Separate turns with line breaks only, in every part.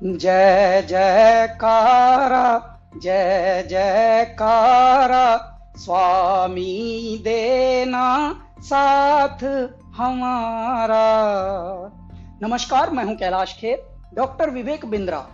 जय जयकारा जय जयकारा स्वामी देना साथ हमारा। नमस्कार, मैं हूं कैलाश खेर। डॉक्टर विवेक बिंद्रा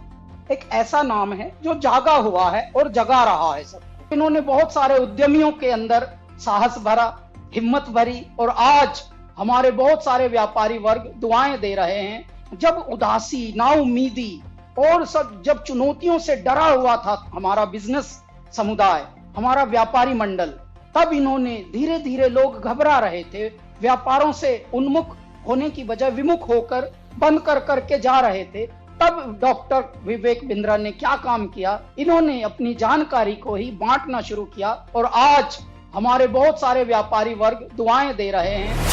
एक ऐसा नाम है जो जागा हुआ है और जगा रहा है सब। इन्होंने बहुत सारे उद्यमियों के अंदर साहस भरा, हिम्मत भरी और आज हमारे बहुत सारे व्यापारी वर्ग दुआएं दे रहे हैं। जब उदासी, नाउमीदी और सब जब चुनौतियों से डरा हुआ था हमारा बिजनेस समुदाय, हमारा व्यापारी मंडल, तब इन्होंने धीरे धीरे, लोग घबरा रहे थे, व्यापारों से उन्मुख होने की बजाय विमुख होकर बंद कर करके जा रहे थे, तब डॉक्टर विवेक बिंद्रा ने क्या काम किया, इन्होंने अपनी जानकारी को ही बांटना शुरू किया और आज हमारे बहुत सारे व्यापारी वर्ग दुआएं दे रहे हैं।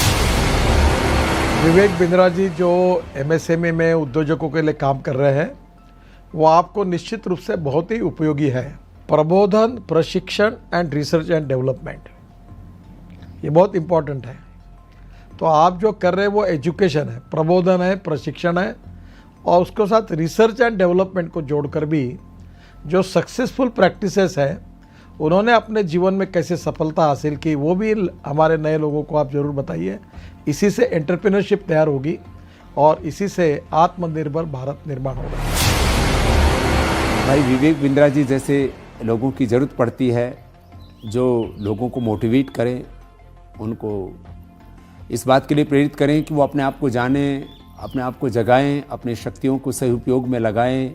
विवेक बिंद्रा जी जो एमएसएमई में उद्योजकों के लिए काम कर रहे हैं, वो आपको निश्चित रूप से बहुत ही उपयोगी है। प्रबोधन, प्रशिक्षण एंड रिसर्च एंड डेवलपमेंट, ये बहुत इम्पोर्टेंट है। तो आप जो कर रहे हैं वो एजुकेशन है, प्रबोधन है, प्रशिक्षण है और उसके साथ रिसर्च एंड डेवलपमेंट को जोड़कर भी जो सक्सेसफुल प्रैक्टिसेस है उन्होंने अपने जीवन में कैसे सफलता हासिल की, वो भी हमारे नए लोगों को आप ज़रूर बताइए। इसी से एंटरप्रेन्योरशिप तैयार होगी और इसी से आत्मनिर्भर भारत निर्माण होगा।
भाई विवेक बिंद्रा जी जैसे लोगों की ज़रूरत पड़ती है, जो लोगों को मोटिवेट करें, उनको इस बात के लिए प्रेरित करें कि वो अपने आप को जानें, अपने आप को जगाएं, अपनी शक्तियों को सही उपयोग में लगाएं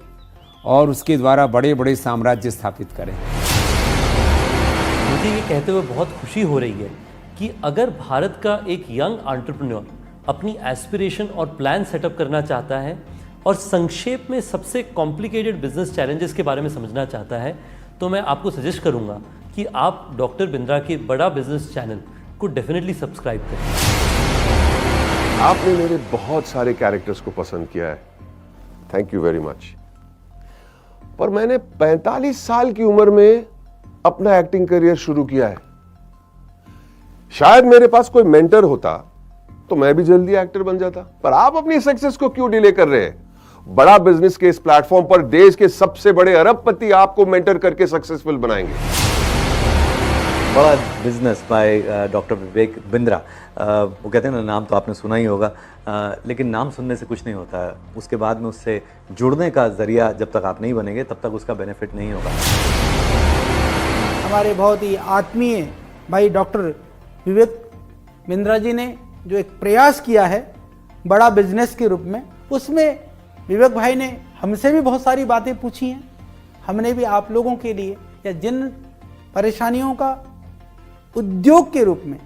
और उसके द्वारा बड़े बड़े साम्राज्य स्थापित करें।
मुझे ये कहते हुए बहुत खुशी हो रही है कि अगर भारत का एक यंग एंटरप्रेन्योर अपनी एस्पिरेशन और प्लान सेटअप करना चाहता है और संक्षेप में सबसे कॉम्प्लिकेटेड बिजनेस चैलेंजेस के बारे में समझना चाहता है, तो मैं आपको सजेस्ट करूंगा कि आप डॉक्टर बिंद्रा के बड़ा बिजनेस चैनल को डेफिनेटली सब्सक्राइब करें।
आपने मेरे बहुत सारे कैरेक्टर्स को पसंद किया है, थैंक यू वेरी मच। पर मैंने 45 साल की उम्र में अपना एक्टिंग करियर शुरू किया है। शायद मेरे पास कोई मेंटर होता तो मैं भी जल्दी एक्टर बन जाता। पर आप अपनी सक्सेस को क्यों डिले कर रहे हैं? बड़ा बिजनेस के इस प्लेटफॉर्म पर देश के सबसे बड़े अरबपति आपको मेंटर करके सक्सेसफुल बनाएंगे।
बड़ा business by doctor Vivek Bindra. वो कहते हैं ना, नाम तो आपने सुना ही होगा, लेकिन नाम सुनने से कुछ नहीं होता। उसके बाद में उससे जुड़ने का जरिया जब तक आप नहीं बनेंगे तब तक उसका बेनिफिट नहीं होगा।
हमारे बहुत ही आत्मीय भाई डॉक्टर विवेक बिंद्रा जी ने जो एक प्रयास किया है बड़ा बिजनेस के रूप में, उसमें विवेक भाई ने हमसे भी बहुत सारी बातें पूछी हैं। हमने भी आप लोगों के लिए, या जिन परेशानियों का उद्योग के रूप में,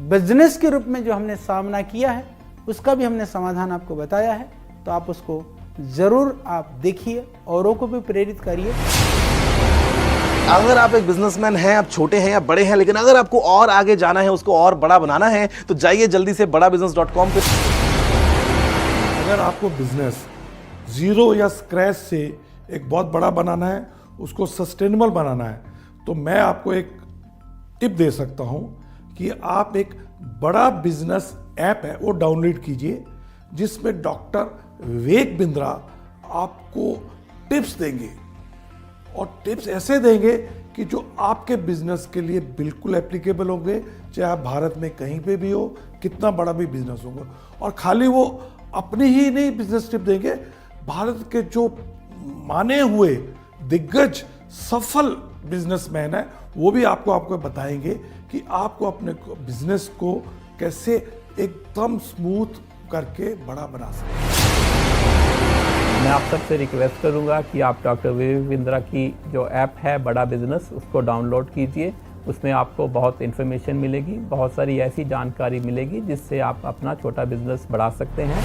बिजनेस के रूप में जो हमने सामना किया है, उसका भी हमने समाधान आपको बताया है। तो आप उसको ज़रूर आप देखिए, औरों को भी प्रेरित करिए।
अगर आप एक बिजनेसमैन हैं, आप छोटे हैं या बड़े हैं, लेकिन अगर आपको और आगे जाना है, उसको और बड़ा बनाना है, तो जाइए जल्दी से badabusiness.com पे।
अगर आपको बिजनेस जीरो या स्क्रैच से एक बहुत बड़ा बनाना है, उसको सस्टेनेबल बनाना है, तो मैं आपको एक टिप दे सकता हूं कि आप एक बड़ा बिजनेस ऐप है वो डाउनलोड कीजिए, जिसमें डॉक्टर विवेक बिंद्रा आपको टिप्स देंगे और टिप्स ऐसे देंगे कि जो आपके बिजनेस के लिए बिल्कुल एप्लीकेबल होंगे, चाहे आप भारत में कहीं पे भी हो, कितना बड़ा भी बिजनेस होगा। और खाली वो अपनी ही नहीं बिजनेस टिप देंगे, भारत के जो माने हुए दिग्गज सफल बिजनेसमैन है वो भी आपको बताएंगे कि आपको अपने बिजनेस को कैसे एकदम स्मूथ करके बड़ा बना सकते हैं।
मैं आप सबसे रिक्वेस्ट करूंगा कि आप डॉक्टर विवेक बिंद्रा की जो ऐप है बड़ा बिजनेस, उसको डाउनलोड कीजिए। उसमें आपको बहुत इन्फॉर्मेशन मिलेगी, बहुत सारी ऐसी जानकारी मिलेगी जिससे आप अपना छोटा बिजनेस बढ़ा सकते हैं।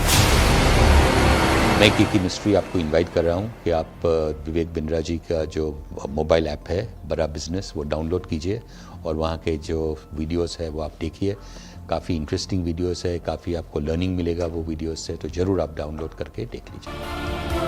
मैं की मिस्ट्री आपको इनवाइट कर रहा हूं कि आप विवेक बिंद्रा जी का जो मोबाइल ऐप है बड़ा बिजनेस, वो डाउनलोड कीजिए और वहाँ के जो वीडियोस है वो आप देखिए। काफ़ी इंटरेस्टिंग वीडियोस है, काफ़ी आपको लर्निंग मिलेगा वो वीडियोस से, तो ज़रूर आप डाउनलोड करके देख लीजिए।